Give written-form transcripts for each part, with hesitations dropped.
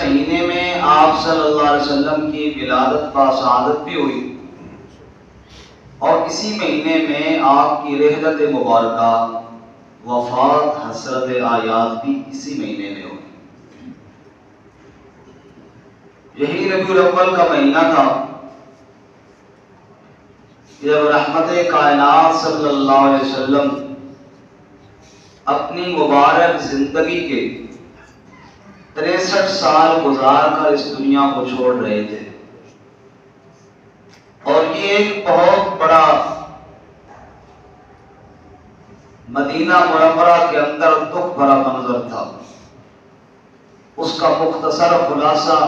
مہینے میں آپ صلی اللہ علیہ وسلم کی ولادت باسعادت بھی ہوئی، اور اسی مہینے میں آپ کی رحلت مبارکہ وفات حسرت آیات بھی اسی مہینے میں ہوئی۔ یہی ربیع الاول کا مہینہ تھا جب رحمت کائنات صلی اللہ علیہ وسلم اپنی مبارک زندگی کے 63 سال گزار کر اس دنیا کو چھوڑ رہے تھے، اور یہ ایک بہت بڑا مدینہ منورہ کے اندر دکھ بھرا منظر تھا۔ اس کا مختصر خلاصہ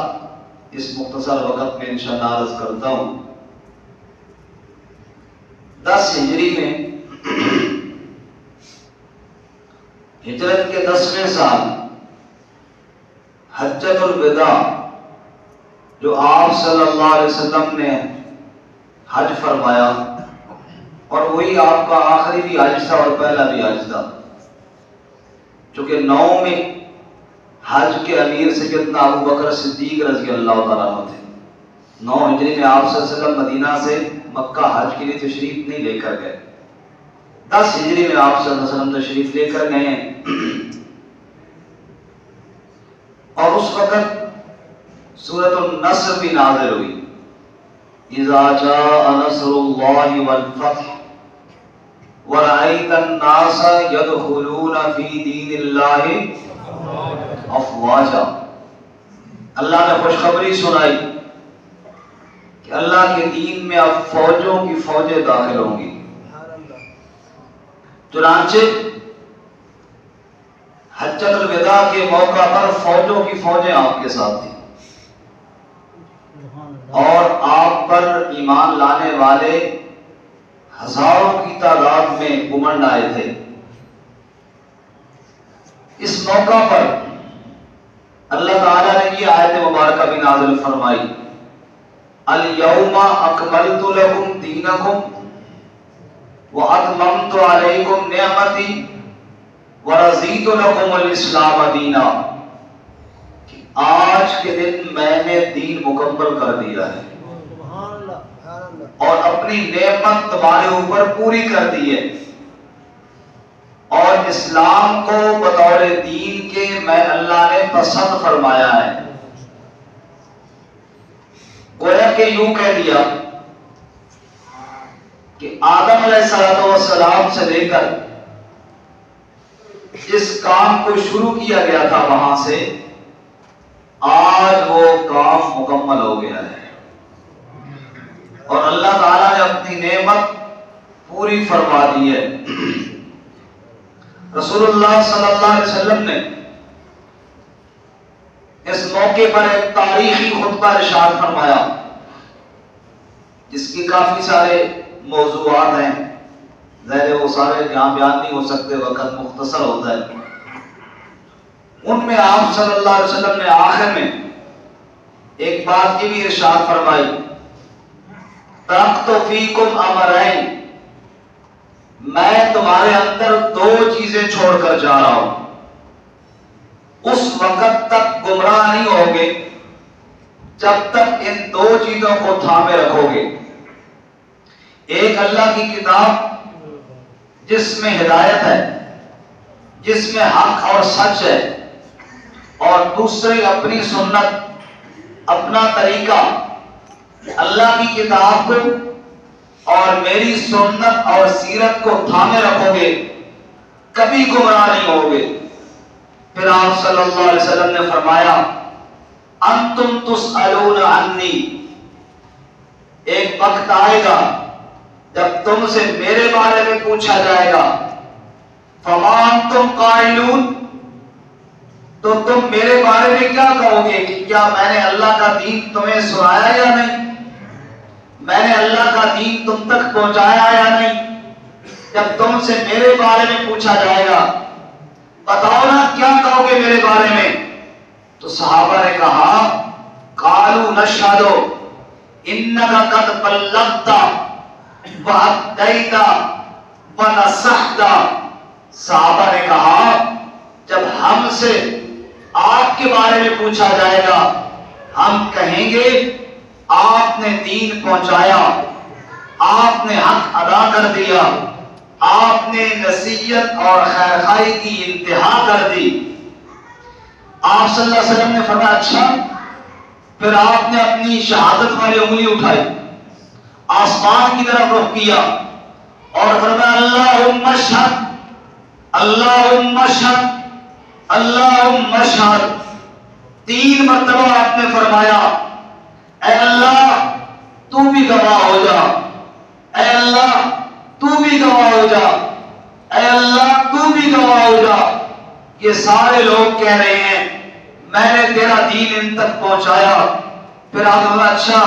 اس مختصر وقت میں انشاءاللہ عرض کرتا ہوں۔ 10 ہجری میں ہجرت کے 10ویں سال حجۃ الوداع، جو آپ صلی اللہ علیہ وسلم نے حج فرمایا، اور وہی آپ کا آخری بھی حج تھا اور پہلا بھی حج تھا، چونکہ 9 میں حج کے امیر سیدنا ابو بکر صدیق رضی اللہ تعالیٰ عنہ تھے۔ 9 ہجری میں آپ صلی اللہ علیہ وسلم مدینہ سے مکہ حج کے لیے تشریف نہیں لے کر گئے، 10 ہجری میں آپ صلی اللہ علیہ وسلم تشریف لے کر گئے ہیں، اور اس وقت سورۃ النصر بھی نازل ہوئی۔ اذا جاء نصر اللہ والفتح ورأيت الناس يدخلون في دين اللہ افواجا۔ اللہ نے خوشخبری سنائی کہ اللہ کے دین میں اب فوجوں کی فوجیں داخل ہوں گی۔ چنانچہ حجۃ الوداع کے موقع پر فوجوں کی فوجیں آپ کے ساتھ تھیں، اور آپ پر ایمان لانے والے ہزاروں کی تعداد میں امنڈ آئے تھے۔ اس موقع پر اللہ تعالیٰ نے یہ آیت مبارکہ بھی نازل فرمائی، الیوم اکملت لکم دینکم واتممت علیکم نعمتی ورضیت لکم الاسلام دینا، کہ آج کے دن میں نے دین مکمل کر دیا ہے اور اپنی نعمت تمہارے اوپر پوری کر دی ہے، اور اسلام کو بطور دین کے میں اللہ نے پسند فرمایا ہے۔ گویا کہ یوں کہہ دیا کہ آدم علیہ السلام سے لے کر جس کام کو شروع کیا گیا تھا وہاں سے آج وہ کام مکمل ہو گیا ہے، اور اللہ تعالیٰ نے اپنی نعمت پوری فرما دی ہے۔ رسول اللہ صلی اللہ علیہ وسلم نے اس موقع پر ایک تاریخی خطبہ ارشاد فرمایا، جس کی کافی سارے موضوعات ہیں، ظاہر وہ سارے یہاں بیان نہیں ہو سکتے، وقت مختصر ہوتا ہے۔ ان میں آپ صلی اللہ علیہ وسلم نے آخر میں ایک بات کی بھی ارشاد فرمائی، ترکت فیکم امرین، میں تمہارے اندر 2 چیزیں چھوڑ کر جا رہا ہوں، اس وقت تک گمراہ نہیں ہوگے جب تک ان 2 چیزوں کو تھامے رکھو گے۔ ایک اللہ کی کتاب جس میں ہدایت ہے، جس میں حق اور سچ ہے، اور دوسری اپنی سنت، اپنا طریقہ، اللہ کی کتاب کو اور میری سنت اور سیرت کو تھامے رکھو گے، کبھی گمراہ نہیں ہوگے۔ پھر آپ صلی اللہ علیہ وسلم نے فرمایا، انتم تسألون عنی، ایک وقت آئے گا جب تم سے میرے بارے میں پوچھا جائے گا، فما انتم قائلون، تو تم میرے بارے میں کیا کہو گے کہ کیا میں نے اللہ کا دین تمہیں سنایا یا نہیں، میں نے اللہ کا دین تم تک پہنچایا یا نہیں؟ جب تم سے میرے بارے میں پوچھا جائے گا، بتاؤ نا کیا کہو گے میرے بارے میں؟ تو صحابہ نے کہا، قالوا نشہد انک قد بلغت وأدیت ونصحت۔ صحابہ نے کہا، جب ہم سے آپ کے بارے میں پوچھا جائے گا، ہم کہیں گے آپ نے دین پہنچایا، آپ نے حق ادا کر دیا، آپ نے نصیحت اور خیرخواہی کی انتہا کر دی۔ آپ صلی اللہ علیہ وسلم نے فرمایا اچھا، پھر آپ نے اپنی شہادت والی انگلی اٹھائی، آسمان کی طرف رخ کیا اور فرمایا اللہم اشہد، اللہم اشہد، اللہم اشہد۔ 3 مرتبہ آپ نے فرمایا اے اللہ تو بھی گواہ ہو جا، اے اللہ تو بھی گواہ ہو جا، اے اللہ تو بھی گواہ ہو جا۔ یہ سارے لوگ کہہ رہے ہیں میں نے تیرا دین ان تک پہنچایا۔ پھر آپ نے اچھا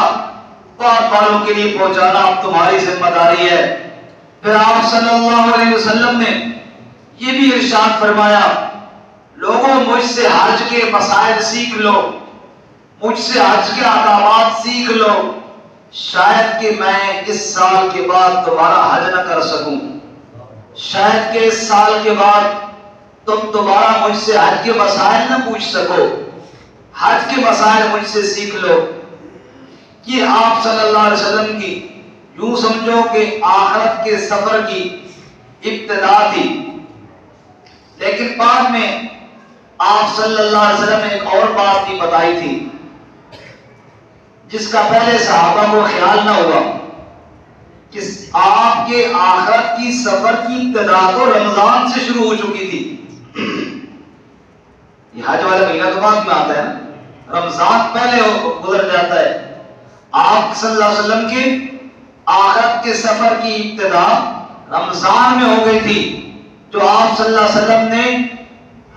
بات والوں کے لیے پہنچانا اب تمہاری ذمہ داری ہے۔ پھر آپ صلی اللہ علیہ وسلم نے یہ بھی ارشاد فرمایا لوگوں مجھ سے حج کے مسائل سیکھ لو، مجھ سے حج کے احکامات سیکھ لو، شاید کہ میں اس سال کے بعد دوبارہ حج نہ کر سکوں، شاید کہ اس سال کے بعد تم دوبارہ مجھ سے حج کے مسائل نہ پوچھ سکو، حج کے مسائل مجھ سے سیکھ لو۔ یہ آپ صلی اللہ علیہ وسلم کی یوں سمجھو کہ آخرت کے سفر کی ابتدا تھی۔ لیکن بعد میں آپ صلی اللہ علیہ وسلم نے ایک اور بات بھی بتائی تھی جس کا پہلے صحابہ کو خیال نہ ہوا کہ آپ کے آخرت کی سفر کی ابتدا تو رمضان سے شروع ہو چکی تھی۔ یہ حج والا مہینہ تو بعد میں آتا ہے، رمضان پہلے گزر جاتا ہے۔ آپ صلی اللہ علیہ وسلم کی آخرت کے سفر کی ابتدا رمضان میں ہو گئی تھی، جو آپ صلی اللہ علیہ وسلم نے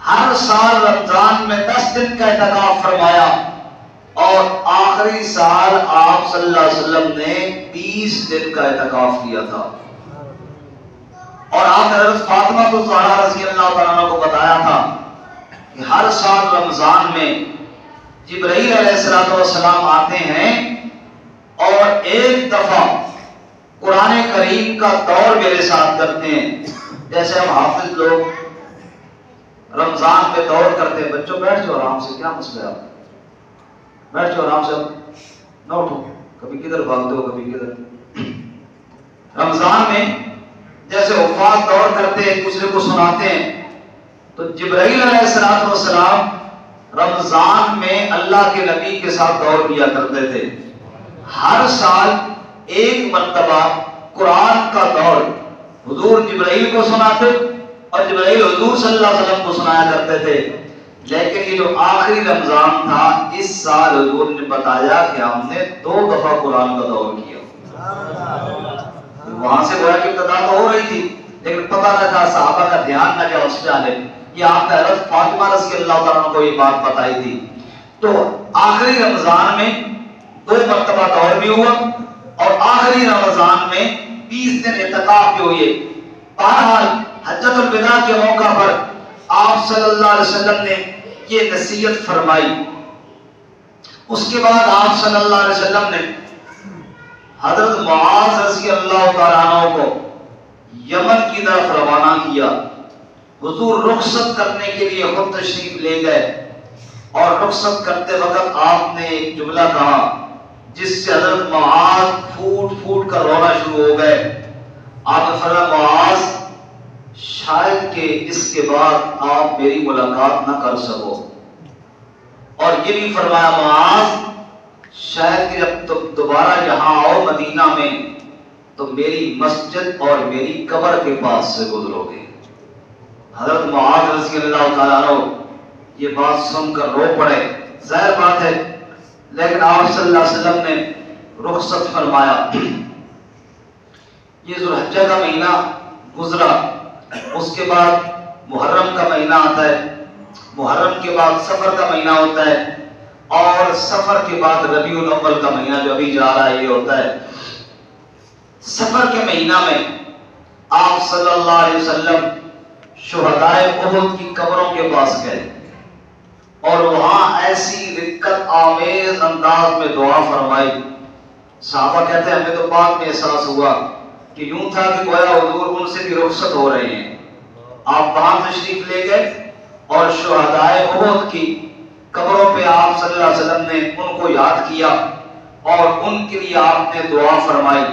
ہر سال رمضان میں 10 دن کا اعتکاف فرمایا، اور آخری سال آپ صلی اللہ علیہ وسلم نے 20 دن کا اعتکاف کیا تھا۔ اور آپ نے حضرت فاطمہ الزہرا رضی اللہ تعالیٰ عنہ کو بتایا تھا کہ ہر سال رمضان میں جبرائیل علیہ السلام آتے ہیں اور ایک دفعہ قرآن کریم کا دور میرے ساتھ کرتے ہیں، جیسے ہم حافظ لوگ رمضان پہ دور کرتے ہیں۔ بچوں بیٹھ جاؤ آرام سے، کیا مسئلہ ہے؟ آپ بیٹھ جاؤ آرام سے، نہ اٹھو، کبھی کدھر بھاگتے ہو کبھی کدھر۔ رمضان میں جیسے حفاظ دور کرتے ہیں، ایک دوسرے کو سناتے ہیں، تو جبرائیل علیہ السلام رمضان میں اللہ کے نبی کے ساتھ دور کیا کرتے تھے۔ ہر سال ایک مرتبہ قرآن کا دور حضور جبرائیل کو سناتے اور جبرائیل حضور صلی اللہ علیہ وسلم کو سنایا کرتے تھے۔ لیکن یہ جو آخری رمضان تھا اس سال حضور نے بتایا کہ ہم نے 2 دفعہ قرآن کا دور کیا۔ وہاں سے گویا کہ ابتدا تو ہو رہی تھی لیکن پتہ نہ تھا، صحابہ کا دھیان نہ گیا اس جانب۔ یہ آپ نے حضرت فاطمہ رضی اللہ تعالیٰ عنہ کو یہ بات بتائی تھی۔ تو آخری رمضان میں 2 مرتبہ دور بھی ہوا اور آخری رمضان میں 20 دن اعتکاف بھی ہوئے۔ بہرحال حجۃ الوداع کے موقع پر آپ صلی اللہ علیہ وسلم نے یہ نصیحت فرمائی۔ اس کے بعد آپ صلی اللہ علیہ وسلم نے حضرت معاذ رضی اللہ تعالیٰ عنہ کو یمن کی طرف روانہ کیا۔ حضور رخصت کرنے کے لیے خود تشریف لے گئے اور رخصت کرتے وقت آپ نے ایک جملہ کہا جس سے حضرت معاذ پھوٹ پھوٹ کر رونا شروع ہو گئے۔ آپ نے فرمایا معاذ شاید کہ اس کے بعد آپ میری ملاقات نہ کر سکو، اور یہ بھی فرمایا معاذ شاید کہ جب تم دوبارہ یہاں آؤ مدینہ میں تو میری مسجد اور میری قبر کے پاس سے گزرو گے۔ حضرت معاذ رضی اللہ تعالیٰ عنہ یہ بات سن کر رو پڑے، ظاہر بات ہے، لیکن آپ صلی اللہ علیہ وسلم نے رخصت فرمایا۔ یہ ذوالحجہ کا مہینہ گزرا، اس کے بعد محرم کا مہینہ آتا ہے، محرم کے بعد صفر کا مہینہ ہوتا ہے، اور صفر کے بعد ربیع الاول کا مہینہ جو ابھی جا رہا ہے یہ ہوتا ہے۔ صفر کے مہینہ میں آپ صلی اللہ علیہ وسلم شہدائے احد کی قبروں کے پاس گئے اور وہاں ایسی رقت آمیز انداز میں دعا فرمائی۔ صحابہ کہتے ہیں ہمیں تو بعد میں احساس ہوا کہ یوں تھا کہ گویا حضور ان سے بھی رخصت ہو رہے ہیں۔ آپ وہاں تشریف لے گئے اور شہدائے احد کی قبروں پہ آپ صلی اللہ علیہ وسلم نے ان کو یاد کیا اور ان کے لیے آپ نے دعا فرمائی۔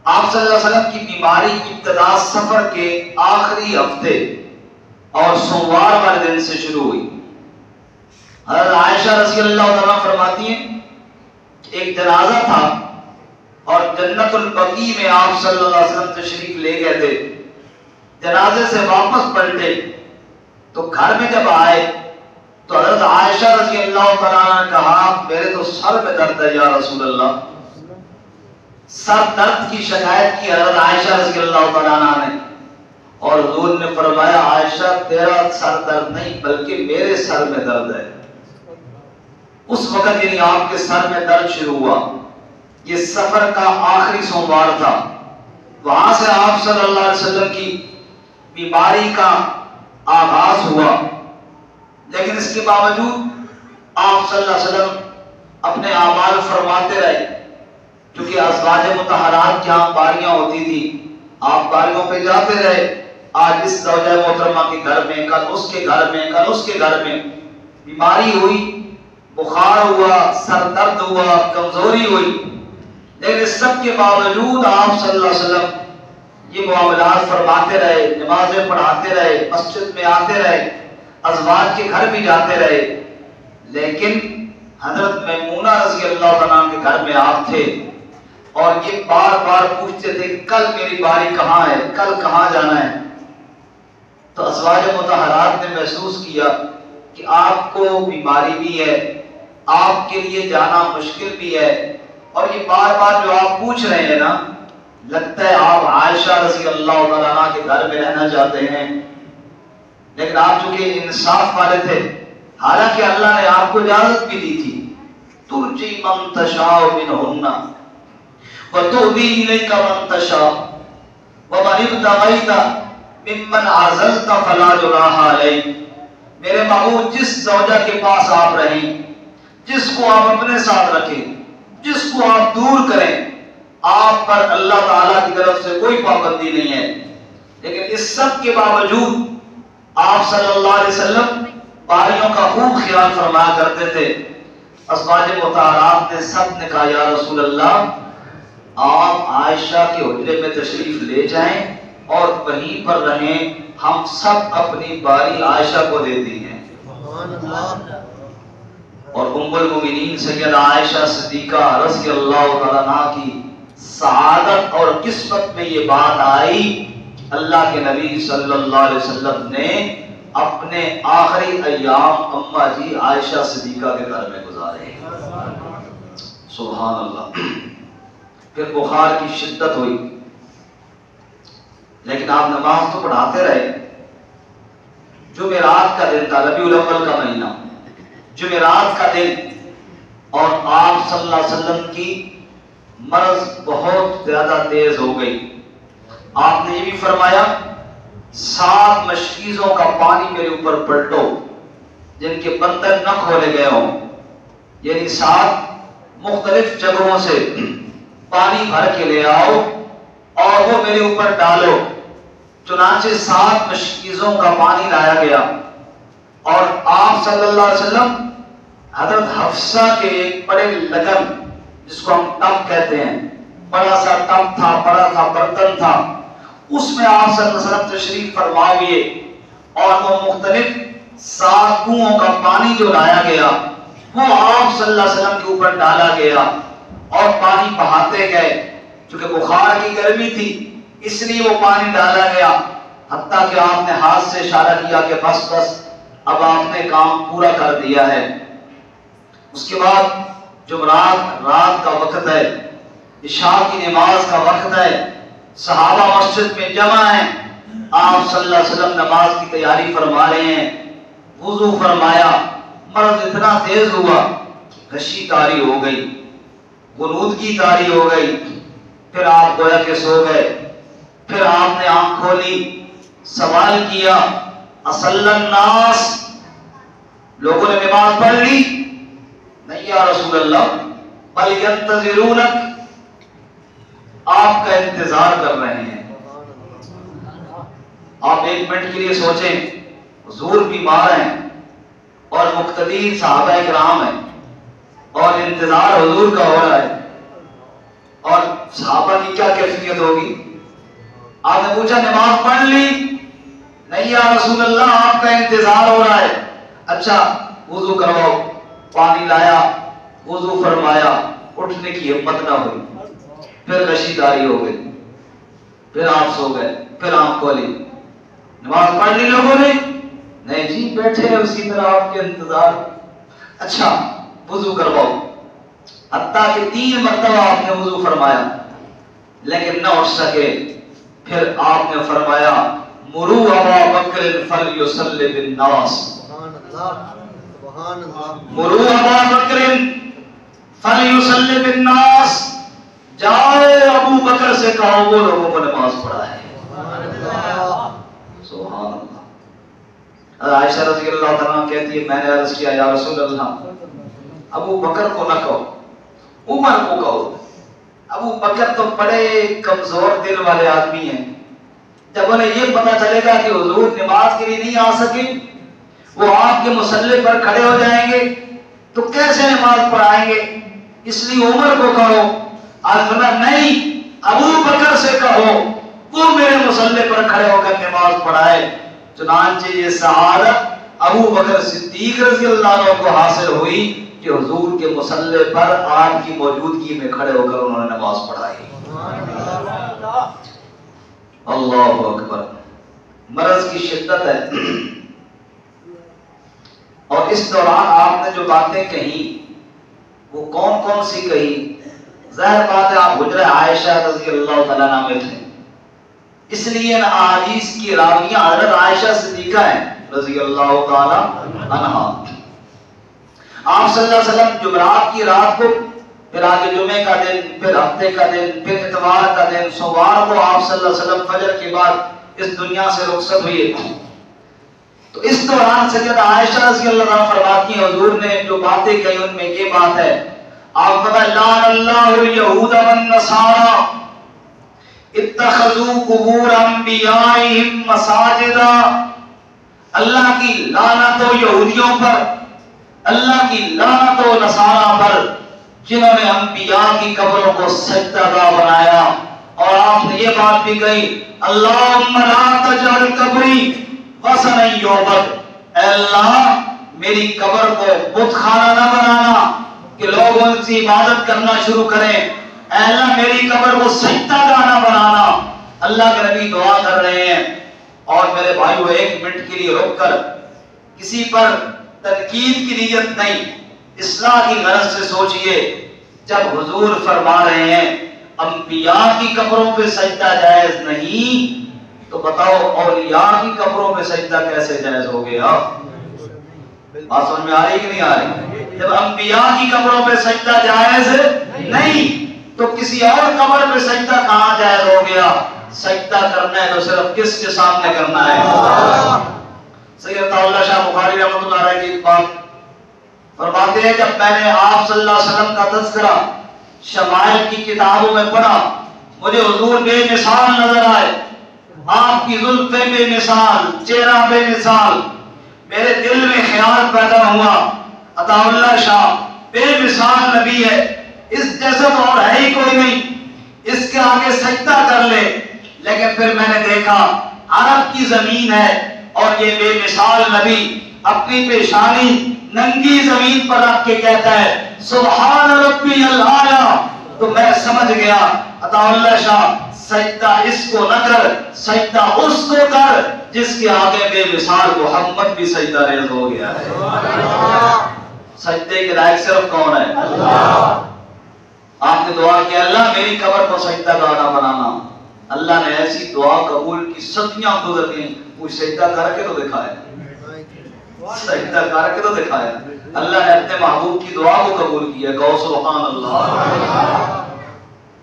آپ صلی اللہ علیہ وسلم کی بیماری کی ابتدا سفر کے آخری ہفتے اور سوموار والے دن سے شروع ہوئی۔ حضرت عائشہ رضی اللہ عنہا فرماتی ہیں کہ ایک جنازہ تھا اور جنت البقیع میں آپ صلی اللہ علیہ وسلم تشریف لے گئے تھے۔ جنازے سے واپس پلٹے تو گھر میں جب آئے تو حضرت عائشہ رضی اللہ تعالیٰ نے کہا میرے تو سر میں درد ہے یا رسول اللہ۔ سر درد کی شکایت کی حضرت عائشہ رضی اللہ تعالیٰ نے، اور حضور نے فرمایا عائشہ تیرا سر درد نہیں بلکہ میرے سر میں درد ہے۔ اس وقت یعنی آپ کے سر میں درد شروع ہوا۔ یہ سفر کا آخری سوموار تھا۔ وہاں سے آپ صلی اللہ علیہ وسلم کی بیماری کا آغاز ہوا، لیکن اس کے باوجود آپ صلی اللہ علیہ وسلم اپنے اعمال فرماتے رہے، کیونکہ ازواج مطہرات کی یہاں باریاں ہوتی تھی، آپ باریوں پہ جاتے رہے۔ آج اس زوجہ محترمہ کے گھر میں، کل اس کے گھر میں، کل اس کے گھر میں بیماری ہوئی، بخار ہوا، سر درد ہوا، کمزوری ہوئی، لیکن اس سب کے باوجود آپ صلی اللہ علیہ وسلم یہ معاملات فرماتے رہے، نمازیں پڑھاتے رہے، مسجد میں آتے رہے، ازواج کے گھر بھی جاتے رہے۔ لیکن حضرت میمونہ رضی اللہ عنہا کے گھر میں آپ تھے اور یہ بار بار پوچھتے تھے کہ کل میری باری کہاں ہے، کل کہاں جانا ہے۔ تو ازواج مطہرات نے محسوس کیا کہ آپ کو بیماری بھی ہے، آپ کے لیے جانا مشکل بھی ہے، اور یہ بار بار جو آپ پوچھ رہے ہیں نا، لگتا ہے آپ عائشہ رضی اللہ عنہا کے گھر میں رہنا چاہتے ہیں۔ لیکن آپ چونکہ انصاف والے تھے، حالانکہ اللہ نے آپ کو اجازت بھی دی تھی، ترجی من تشاء منہن وتؤوی الیک من تشاء ومن ابتغیت ممن عزلت فلا جناح علیک۔ میرے محبوب جس زوجہ کے پاس آپ رہیں، جس کو آپ اپنے ساتھ رکھیں، جس کو آپ دور کریں، آپ پر اللہ تعالیٰ کی طرف سے کوئی پابندی نہیں ہے۔ لیکن اس سب کے باوجود آپ صلی اللہ علیہ وسلم باریوں کا خوب خیال فرمایا کرتے تھے۔ ازواج مطہرات نے سب نے کہا یا رسول اللہ آپ عائشہ کے حجرے میں تشریف لے جائیں اور وہیں پر رہیں، ہم سب اپنی باری عائشہ کو دیتی ہیں۔ اور ام المؤمنین سیدہ عائشہ صدیقہ رضی اللہ تعالیٰ عنہا کی سعادت اور قسمت میں یہ بات آئی، اللہ کے نبی صلی اللہ علیہ وسلم نے اپنے آخری ایام اماں جی عائشہ صدیقہ کے گھر میں گزارے۔ سبحان اللہ۔ پھر بخار کی شدت ہوئی، لیکن آپ نماز تو پڑھاتے رہے۔ جمعرات کا دن تھا، ربیع الاول کا مہینہ، جمعرات کا دن، اور آپ صلی اللہ علیہ وسلم کی مرض بہت زیادہ تیز ہو گئی۔ آپ نے یہ بھی فرمایا 7 مشکیزوں کا پانی میرے اوپر پلٹو جن کے بندر نہ کھولے گئے ہوں، یعنی 7 مختلف جگہوں سے پانی بھر کے لے آؤ اور وہ میرے اوپر ڈالو۔ چنانچہ 7 مشکیزوں کا پانی لایا گیا، اور آپ صلی اللہ علیہ وسلم حضرت حفصہ کے ایک بڑے لگن جس کو ہم ٹب کہتے ہیں، بڑا سا ٹب تھا، بڑا سا برتن تھا، اس میں آپ صلی اللہ علیہ وسلم تشریف فرما ہوئے، اور وہ مختلف 7 کنوؤں کا پانی جو لایا گیا وہ آپ صلی اللہ علیہ وسلم کے اوپر ڈالا گیا اور پانی بہاتے گئے۔ چونکہ بخار کی گرمی تھی اس لیے وہ پانی ڈالا گیا، حتیٰ کہ آپ نے ہاتھ سے اشارہ کیا کہ بس بس اب آپ نے کام پورا کر دیا ہے۔ اس کے بعد جمعرات رات کا وقت ہے، عشاء کی نماز کا وقت ہے، صحابہ مسجد میں جمع ہیں، آپ صلی اللہ علیہ وسلم نماز کی تیاری فرما رہے ہیں۔ وضو فرمایا، مرض اتنا تیز ہوا غشی طاری ہو گئی، غنودگی طاری ہو گئی، پھر آپ گویا کہ سو گئے۔ پھر آپ نے آنکھ کھولی، سوال کیا اصل الناس، لوگوں نے نماز پڑھ لی؟ نہیں یا رسول اللہ، بل ینتظرونک، آپ کا انتظار کر رہے ہیں۔ آپ 1 منٹ کے لیے سوچیں، حضور بیمار ہیں اور مقتدی صحابہ کرام ہیں اور انتظار حضور کا ہو رہا ہے، اور صحابہ کی کیا کیفیت ہوگی؟ آپ نے پوچھا نماز پڑھ لی؟ نہیں یا رسول اللہ آپ کا انتظار ہو رہا ہے۔ اچھا وضو کرواؤ، پانی لایا، وضو فرمایا، اٹھنے کی ہمت نہ ہوئی، پھر غشیداری ہو گئی، پھر آپ سو گئے، پھر آپ کھولی، نماز پڑھ لی لوگوں نے؟ نہیں جی بیٹھے ہیں اسی طرح آپ کے انتظار۔ اچھا وضو کرواؤ، حتیٰ کہ 3 مرتبہ آپ نے وضو فرمایا لیکن نہ اٹھ سکے، پھر آپ نے فرمایا مرو ابا بکر فلیصلی بالناس، مرو ابا بکر فلیصلی بالناس، جاؤ ابو بکر سے کہو وہ لوگوں کو نماز پڑھائے۔ سبحان اللہ۔ عائشہ رضی اللہ تعالیٰ کہتی ہے میں نے عرض کیا یا رسول اللہ ابو بکر کو نہ کہو، عمر کو کہو، ابو بکر تو بڑے کمزور دل والے آدمی ہیں، جب انہیں یہ پتا چلے گا کہ حضور نماز کے لیے نہیں آ سکے، وہ آپ کے مصلی پر کھڑے ہو جائیں گے تو کیسے نماز پڑھائیں گے، اس لیے عمر کو کہو۔ آج فرمایا نہیں ابو بکر سے کہو وہ میرے مصلی پر کھڑے ہو کر نماز پڑھائے۔ چنانچہ یہ سعادت ابو بکر صدیق رضی اللہ عنہ کو حاصل ہوئی کہ حضور کے مصلی پر آپ کی موجودگی میں کھڑے ہو کر انہوں نے نماز پڑھائی۔ اللہ اکبر۔ مرض کی شدت ہے، اور اس دوران آپ نے جو باتیں کہیں وہ کون کون سی کہی؟ ظاہر بات ہے آپ حجرہ عائشہ رضی اللہ تعالیٰ عنہ میں تھے، اس لیے ان احادیث کی راویہ حضرت عائشہ صدیقہ ہیں رضی اللہ تعالیٰ عنہا۔ آپ صلی اللہ علیہ وسلم جمعرات کی رات کو، پھر آگے جمعے کا دن، پھر ہفتے کا دن، پھر اتوار کا دن، سوموار کو آپ صلی اللہ علیہ وسلم فجر کے بعد اس دنیا سے رخصت ہوئے۔ تو اس دوران سیدہ عائشہ رضی اللہ عنہا فرماتی ہیں حضور نے جو باتیں کہی ان میں یہ بات ہے، آپ پتہ لعن اللہ الیہود والنصارى اتخذوا قبور انبیائہم مساجدا، اللہ کی لعنت ہو یہودیوں پر، اللہ کی لعنت ہو نصارہ پر جنہوں نے انبیاء کی قبروں کو سجدہ گاہ بنایا۔ اور آپ نے یہ بات بھی کہی اللہم لا تجعل قبری وثنا یعبد، اے اللہ میری قبر کو بت خانہ نہ بنانا کہ لوگ ان سے عبادت کرنا شروع کریں، اے اللہ میری قبر کو سجدہ گاہ نہ بنانا۔ اللہ کے نبی دعا کر رہے ہیں، اور میرے بھائیو 1 منٹ کے لیے رک کر کسی پر تنقید کی نیت نہیں، اصلاح کی غرض سے سوچئے، جب حضور فرما رہے ہیں انبیاء کی قبروں پہ سجدہ جائز نہیں، تو بتاؤ اولیاء کی قبروں پہ سجدہ کیسے جائز ہو گیا؟ بات سمجھ میں آ رہی کہ نہیں آ رہی؟ جب انبیاء کی قبروں پہ سجدہ جائز نہیں تو کسی اور قبر پہ سجدہ کہاں جائز ہو گیا؟ سجدہ کرنا ہے تو صرف کس کے سامنے کرنا ہے؟ سید اللہ شاہ بخاری رحمۃ اللہ علیہ کی بات فرماتے ہیں جب میں نے آپ صلی اللہ علیہ وسلم کا تذکرہ شمائل کی کتابوں میں پڑھا، مجھے حضور بے مثال نظر آئے، آپ کی زلفیں بے مثال، چہرہ بے مثال، میرے دل میں خیال پیدا ہوا عطا اللہ شاہ بے مثال نبی ہے، اس جیسا تو اور ہے ہی کوئی نہیں، اس کے آگے سجدہ کر لے۔ لیکن پھر میں نے دیکھا عرب کی زمین ہے اور یہ بے مثال نبی اپنی پیشانی ننگی زمین پر رکھ کے کہتا ہے سبحان ربی الاعلیٰ، تو میں سمجھ گیا عطا اللہ شاہ سجدہ اس کو نہ کر، سجدہ اس کو کر جس کے آگے بے مثال محمد بھی سجدہ ریز ہو گیا ہے۔ سجدے کے لائق صرف کون ہے؟ اللہ۔ آپ نے دعا کہ اللہ میری قبر کو سجدہ گاہ نہ بنانا، اللہ نے ایسی دعا قبول کی، صدیاں گزر گئیں، وہ سجدہ کر کے تو دکھایا، سجدہ کر کے تو دکھایا، اللہ نے اپنے محبوب کی دعا کو قبول کیا، کہو سبحان اللہ۔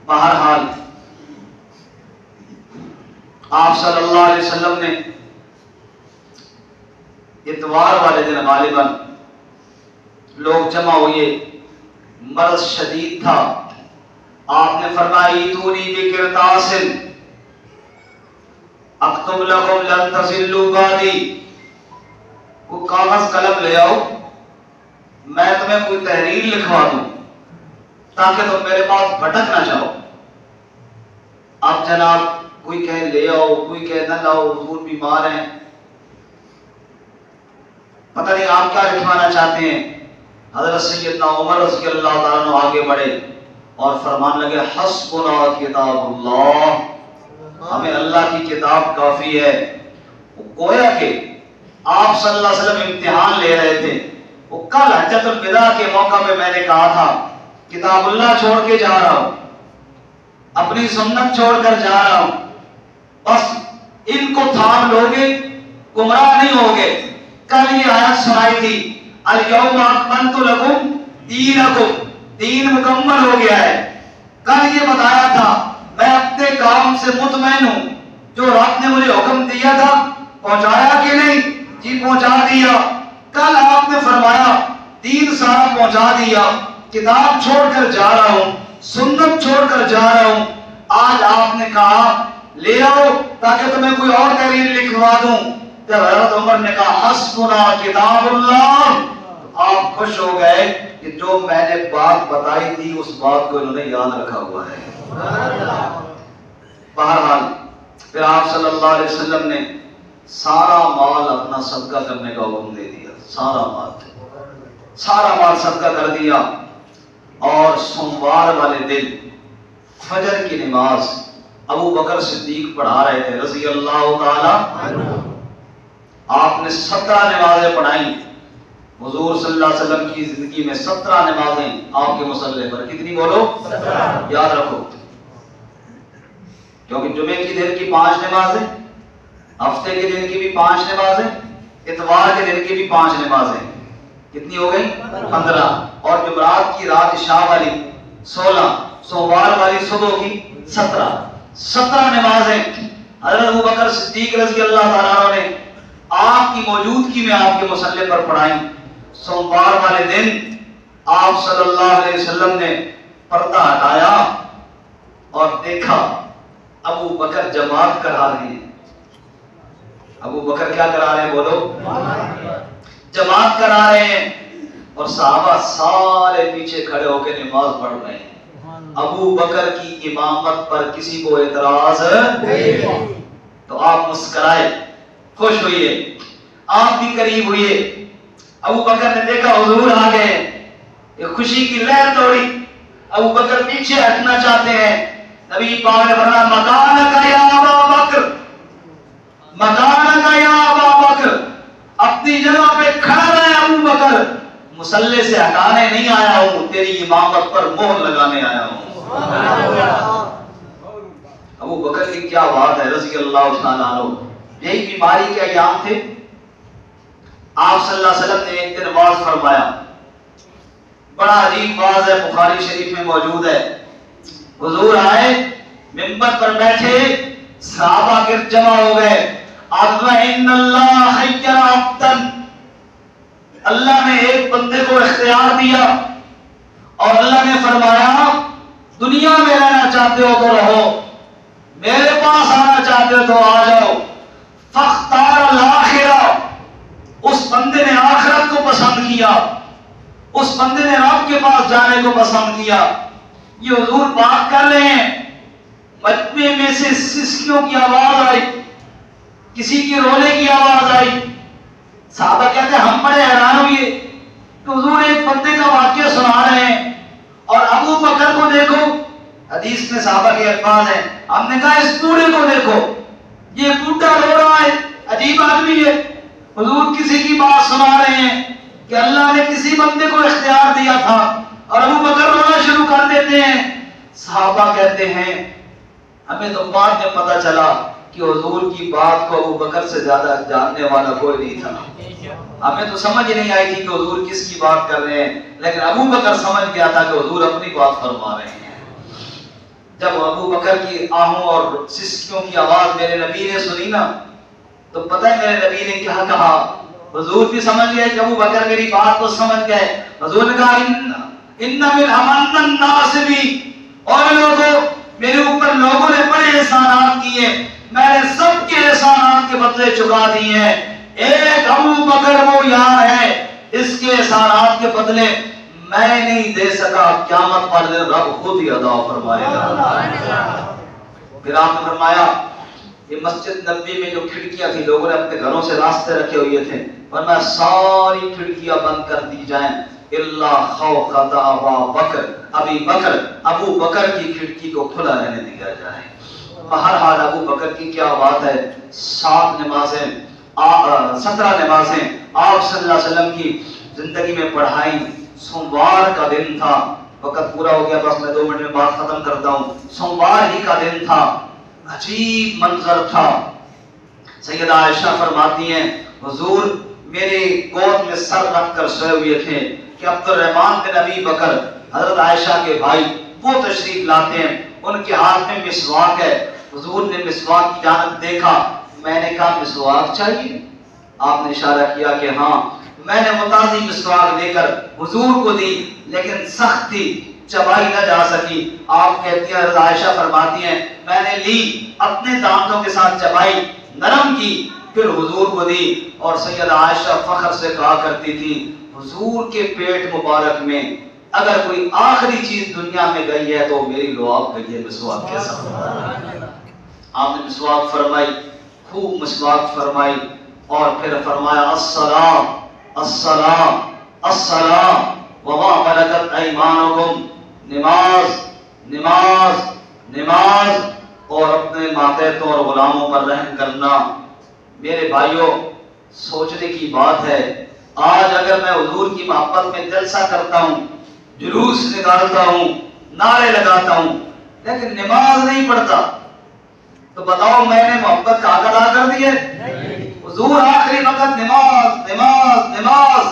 بہرحال آپ صلی اللہ علیہ وسلم نے اتوار والے دن غالباً لوگ جمع ہوئے، مرض شدید تھا، آپ نے فرمایا ایتونی بقرطاس اکتب لکم لن تضلوا بعدی، کوئی کاغذ قلم لے آؤ، میں تمہیں کوئی تحریر لکھوا دوں تاکہ تم میرے پاس بھٹک نہ جاؤ۔ اب جناب کوئی کہے لے آؤ، کوئی کہے نہ لاؤ، حضور بیمار ہیں، پتہ نہیں آپ کیا لکھوانا چاہتے ہیں۔ حضرت سیدنا عمر رضی اللہ تعالیٰ عنہ آگے بڑھے اور فرمان لگے حسبنا کتاب اللہ، ہمیں اللہ کی کتاب کافی ہے۔ گویا کہ آپ صلی اللہ علیہ وسلم امتحان لے رہے تھے۔ وہ کل حجۃ الوداع کے موقع پہ میں نے کہا تھا کتاب اللہ چھوڑ کے جا رہا ہوں، اپنی سنت چھوڑ کر جا رہا ہوں، بس ان کو تھام لوگے گمراہ نہیں ہوگے۔ کل یہ آیت سنائی تھی الیوم اکملت لکم دینکم، دین مکمل ہو گیا ہے۔ کل یہ بتایا تھا میں اپنے کام سے مطمئن ہوں، جو رب نے مجھے حکم دیا تھا پہنچایا کہ نہیں؟ جی پہنچا دیا۔ کل آپ نے فرمایا دین سارا پہنچا دیا، کتاب چھوڑ کر جا رہا ہوں، سنت چھوڑ کر جا رہا ہوں۔ آج آپ نے کہا لے آؤ تاکہ تمہیں کوئی اور تحریر لکھوا دوں۔ جب حضرت عمر نے کہا حسبنا کتاب اللہ، آپ خوش ہو گئے کہ جو میں نے بات بتائی تھی اس بات کو انہوں نے یاد رکھا ہوا ہے۔ بہرحال پھر آپ صلی اللہ علیہ وسلم نے سارا مال اپنا صدقہ کرنے کا حکم دے دیا، سارا مال صدقہ کر دیا۔ اور سوموار والے دن فجر کی نماز ابو بکر صدیق پڑھا رہے تھے رضی اللہ تعالی۔ آپ نے 17 نمازیں پڑھائیں۔ حضور صلی اللہ علیہ وسلم کی زندگی میں 17 نمازیں آپ کے مصلی پر، کتنی بولو؟ 17۔ یاد رکھو، کیونکہ جمعے کی دن کی 5 نمازیں، ہفتے کے دن کی بھی 5 نمازیں، اتوار کے دن کی بھی 5 نمازیں، کتنی ہو گئی؟ 15۔ اور جمعرات کی رات عشاء والی 16، سوموار والی صبح کی 17 نمازیں حضرت ابو بکر صدیق رضی اللہ تعالیٰ عنہ نے آپ کی موجودگی میں آپ کے مصلی پر پڑھائیں۔ سوموار والے دن آپ صلی اللہ علیہ وسلم نے پردہ ہٹایا اور دیکھا ابو بکر جماعت کرا رہے ہیں۔ ابو بکر کیا کرا رہے ہیں؟ بولو، جماعت کرا رہے ہیں، اور صحابہ سارے پیچھے کھڑے ہو کے نماز پڑھ رہے ہیں۔ ابو بکر کی امامت پر کسی کو اعتراض نہیں، تو آپ مسکرائے، خوش ہوئے، آپ بھی قریب ہوئے۔ ابو بکر نے دیکھا حضور آ گئے، ایک خوشی کی لہر دوڑی۔ ابو بکر پیچھے ہٹنا چاہتے ہیں، نبی پاک نے فرمایا مکانک یا ابا بکر، مکانک یا ابا بکر، اپنی جگہ پہ کھڑا رہے ابو بکر، مصلی سے ہٹانے نہیں آیا ہوں، تیری امامت پر مہر لگانے آیا ہوں۔ ابو بکر کی کیا بات ہے رضی اللہ تعالیٰ عنہ۔ یہی بیماری کے ایام تھے، آپ صلی اللہ علیہ وسلم نے ایک دن واعظ فرمایا، بڑا عجیب واعظ ہے، بخاری شریف میں موجود ہے۔ حضور آئے، منبر پر بیٹھے، صحابہ گرد جمع ہو گئے، اَذْوَإِنَّ اللَّهَ خَيَّرَ عَبْدًا، اللہ نے ایک بندے کو اختیار دیا اور اللہ نے فرمایا دنیا میں رہنا چاہتے ہو تو رہو، میرے پاس آنا چاہتے ہو تو آ جاؤ۔ فاختار الآخرہ، اس بندے نے آخرت کو پسند کیا، اس بندے نے رب کے پاس جانے کو پسند کیا۔ یہ حضور بات کر رہے ہیں، مجمع میں سے سسکیوں کی آواز آئی، کسی کی رونے کی آواز آئی۔ صحابہ کہتے ہیں ہم بڑے حیران ہوئے کہ حضور ایک بندے کا واقعہ سنا رہے ہیں، اور ابو بکر کو دیکھو، حدیث میں صحابہ کے الفاظ ہیں، ہم نے کہا اس بوڑھے کو دیکھو، یہ بوڑھا رو رہا ہے، عجیب آدمی ہے۔ حضور کسی کی بات سنا رہے ہیں کہ اللہ نے کسی بندے کو اختیار دیا تھا، اور ابو بکر رونا شروع کر دیتے ہیں۔ صحابہ کہتے ہیں ہمیں تو بعد میں پتہ چلا کہ حضور کی بات کو ابو بکر سے زیادہ جاننے والا کوئی نہیں تھا۔ ہمیں تو سمجھ نہیں آئی تھی کہ حضور کس کی بات کر رہے ہیں، لیکن ابو بکر سمجھ گیا تھا کہ حضور اپنی بات فرما رہے ہیں۔ جب ابو بکر کی آہوں اور سسکیوں کی آواز میرے نبی نے سنی نا، تو پتہ ہے میرے نبی نے کیا کہا؟ حضور بھی سمجھ گئے کہ ابو بکر میری بات کو سمجھ گئے۔ حضور نے کہا ان من امن الناس بھی، اور لوگوں میرے اوپر لوگوں نے بڑے احسانات کیے، میں نے سب کے احسانات کے بدلے چکا دیے ہیں۔ ایک ابو بکر وہ یار ہے، اس کے احسانات کے بدلے میں نہیں دے سکا، قیامت پر رب خود ہی ادا فرمائے گا۔ پھر آپ نے فرمایا یہ مسجد نبوی میں جو کھڑکیاں تھی، لوگوں نے اپنے گھروں سے راستے رکھے ہوئے تھے، ورنہ ساری کھڑکیاں بند کر دی جائیں الا خوخۃ ابا بکر، ابو بکر کی کھڑکی کو کھلا رہنے دیا جائے۔ بہرحال ابو بکر کی کیا بات ہے، 7 نمازیں 17 نمازیں آپ صلی اللہ علیہ وسلم کی زندگی میں پڑھائیں۔ سوموار کا دن تھا، وقت پورا ہو گیا، بس میں 2 منٹ میں بات ختم کرتا ہوں۔ سوموار ہی کا دن تھا، عجیب منظر تھا۔ سیدہ عائشہ فرماتی ہیں حضور میرے گود میں سر رکھ کر سوئے ہوئے تھے کہ عبد الرحمن بن ابی بکر حضرت عائشہ کے بھائی وہ تشریف لاتے ہیں، ان کے ہاتھ میں مسواک ہے۔ حضور نے مسواک کی جانب دیکھا، میں نے کہا مسواک چاہیے؟ آپ نے اشارہ کیا کہ ہاں۔ میں نے متازی مسواک لے کر حضور کو دی، لیکن سخت تھی، چبائی نہ جا سکی۔ آپ کہتی ہیں، عائشہ فرماتی ہیں میں نے لی، اپنے دانتوں کے ساتھ چبائی، نرم کی، پھر حضور کو دی۔ اور سیدہ عائشہ فخر سے کہا کرتی تھی حضور کے پیٹ مبارک میں اگر کوئی آخری چیز دنیا میں گئی ہے تو میری لعاب گئی ہے مسواک کے ساتھ۔ آپ نے مسواک فرمائی، خوب مسواک فرمائی، اور پھر فرمایا الصلاۃ الصلاۃ الصلاۃ وما ملکت ایمانکم، نماز نماز نماز، اور اپنے ماتحتوں اور غلاموں پر رحم کرنا۔ میرے بھائیوں سوچنے کی بات ہے، آج اگر میں حضور کی محبت میں جلسہ کرتا ہوں، جلوس نکالتا ہوں، نعرے لگاتا ہوں، لیکن نماز نہیں پڑھتا، تو بتاؤ میں نے محبت کا حق ادا کر دی ہے؟ حضور آخری وقت نماز نماز نماز۔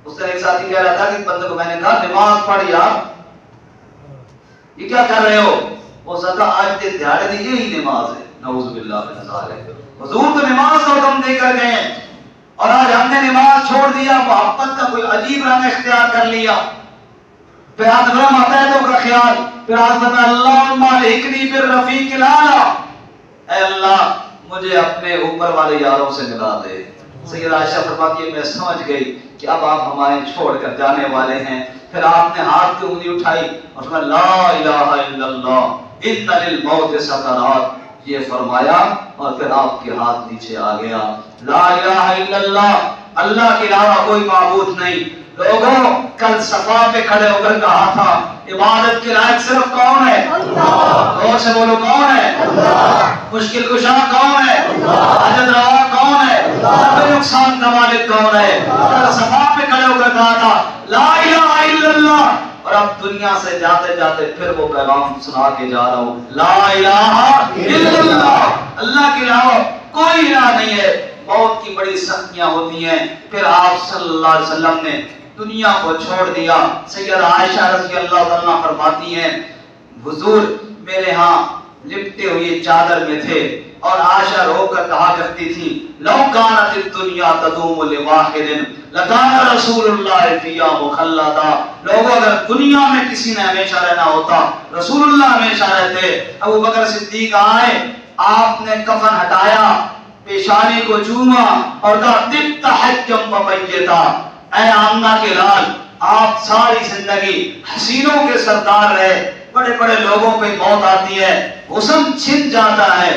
اس طرح ایک ساتھی کہہ رہا تھا کہ بندے کو میں نے کہا نماز پڑھ یار، یہ کیا کر رہے ہو؟ وہ سکا آج کے دیہڑے دی یہی نماز ہے، نعوذ باللہ من ذالک۔ حضور تو نماز کا حکم دے کر گئے ہیں، اور آج ہم نے نماز چھوڑ دیا، محبت کا کوئی عجیب رنگ اختیار کر لیا۔ پھر آج غلام ماتحتوں کا خیال، پھر آج فرمایا اللہم الحقنی بالرفیق الاعلیٰ، اے اللہ مجھے اپنے اوپر والے یاروں سے ملا دے۔ سیدہ عائشہ فرماتی ہے میں سمجھ گئی کہ اب آپ ہمارے چھوڑ کر جانے والے ہیں۔ پھر آپ نے ہاتھ کی انگلی اٹھائی اور فرمایا لا الہ الا اللہ ان للموت سکرات، یہ فرمایا اور پھر آپ کے ہاتھ نیچے آ گیا۔ لا الہ الا اللہ، اللہ کے علاوہ کوئی معبود نہیں۔ لوگوں کل صفا پہ کھڑے ہو کر کہا تھا عبادت کے لائق صرف کون ہے؟ اللہ۔ اور سے بولو کون ہے؟ اللہ۔ مشکل کشا کون ہے؟ اللہ۔ حاجت روا کون ہے؟ اللہ۔ بے نقصان کا مالک کون ہے؟ اللہ۔ کل صفا پہ کھڑے ہو کر کہا تھا لا الہ الا اللہ، اور اب دنیا سے جاتے جاتے پھر وہ پیغام سنا کے جا رہا ہوں لا الہ الا اللہ، اللہ کے علاوہ کوئی الہ نہیں ہے۔ موت کی بڑی سختیاں ہوتی ہیں، پھر آپ صلی اللہ علیہ وسلم نے دنیا کو چھوڑ دیا۔ سیدہ عائشہ رضی اللہ عنہا فرماتی ہیں حضور میرے ہاں لپٹے ہوئے چادر میں تھے، اور عائشہ رو کر کہا کرتی تھی لو کانت الدنیا تدوم لواحد لکان رسول اللہ فیہا مخلدا، لوگوں اگر دنیا میں کسی نے ہمیشہ رہنا ہوتا رسول اللہ ہمیشہ رہتے۔ ابو بکر صدیق آئے، آپ نے کفن ہٹایا، پیشانی کو چوما اور کہا طبت حجم ومیتا، اے آمنہ کے لال آپ ساری زندگی حسینوں کے سردار رہے، بڑے بڑے لوگوں پہ موت آتی ہے، حسن چھن جاتا ہے،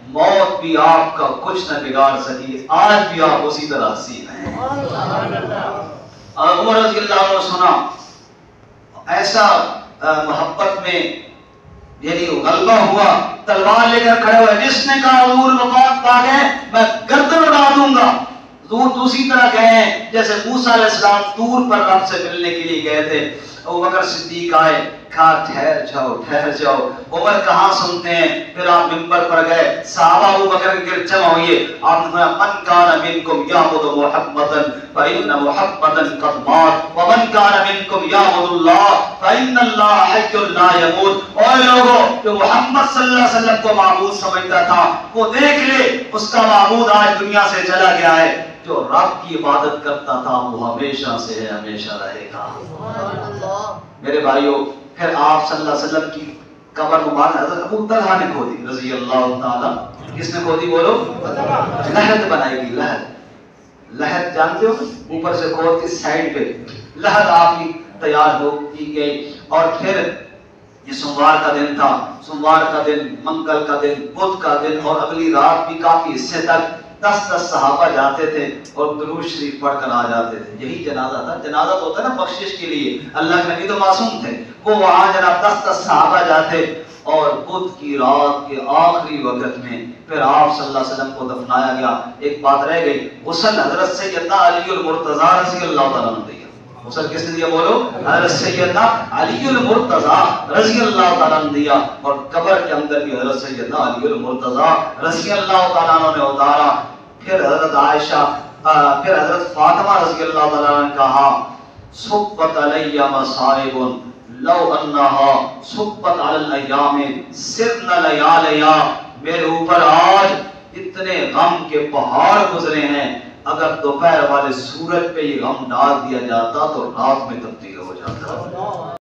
موت بھی آپ کا کچھ نہ بگاڑ سکی، آج بھی آپ اسی طرح حسین ہیں۔ اور عمر رضی اللہ عنہ سنا ایسا محبت میں یعنی غلبہ ہوا، تلوار لے کر کھڑے ہوئے، جس نے کہا حضور وفات پا گئے میں گردن اڑا دوں گا۔ حضور دوسری طرح گئے ہیں جیسے موسیٰ علیہ السلام طور پر رب سے ملنے کے لیے گئے تھے۔ ابو بکر صدیق آئے، کہا ٹھہر جاؤ ٹھہر جاؤ، عمر کہاں سنتے ہیں، پھر آپ منبر پر گئے، صحابہ ابو بکر کے گرد جمع ہوئے، آپ نے فرمایا من کان منکم یعبد محمدا فإن محمدا قد مات ومن کان منکم یعبد اللہ فإن اللہ حی لا یموت۔ اور لوگوں جو محمد صلی اللہ علیہ وسلم کو معبود سمجھتا تھا وہ دیکھ لے اس کا معبود آج دنیا سے چلا گیا ہے، جو رب کی عبادت کرتا تھا وہ ہمیشہ سے ہے ہمیشہ رہے گا۔ میرے بھائیوں پھر آپ صلی اللہ علیہ وسلم کی قبر مبارک حضرت ابو طلحہ نے کھودی رضی اللہ تعالی، کس نے کھودی بولو؟ لحد بنائی گئی، لحد۔ لحد جانتے ہو، اوپر سے کھود کی سائڈ پہ لحد آپ کی تیار ہو کی گئی. اور پھر یہ سوموار کا دن تھا، سوموار کا دن، منگل کا دن، بدھ کا دن، اور اگلی رات بھی کافی حصے تک 10 صحابہ جاتے تھے اور درود شریف پڑھ کر آ جاتے تھے. یہی جنازہ تھا. جنازہ تو ہوتا ہے نا بخشش کے لیے، اللہ کے نبی تو معصوم تھے، وہ وہاں جناب 10 صحابہ جاتے. اور بدھ کی رات کے آخری وقت میں پھر آپ صلی اللہ علیہ وسلم کو دفنایا گیا. ایک بات رہ گئی، غسل حضرت سیدنا علی المرتضیٰ رضی اللہ تعالیٰ عنہ دیا. غسل کس نے دیا بولو؟ حضرت سیدنا علی المرتضیٰ رضی اللہ تعالیٰ عنہ دیا. اور قبر کے اندر بھی حضرت سیدنا علی المرتضیٰ رضی اللہ تعالیٰ عنہ نے اتارا. پھر حضرت عائشہ پھر حضرت فاطمہ رضی اللہ تعالیٰ عنہ نے کہا صبت علی مصائب لو انہا صبت علی الایام سرن لیالیا. میرے اوپر آج اتنے غم کے پہاڑ گزرے ہیں، اگر دوپہر والے سورج پہ یہ غم ڈال دیا جاتا تو رات میں تبدیل ہو جاتا.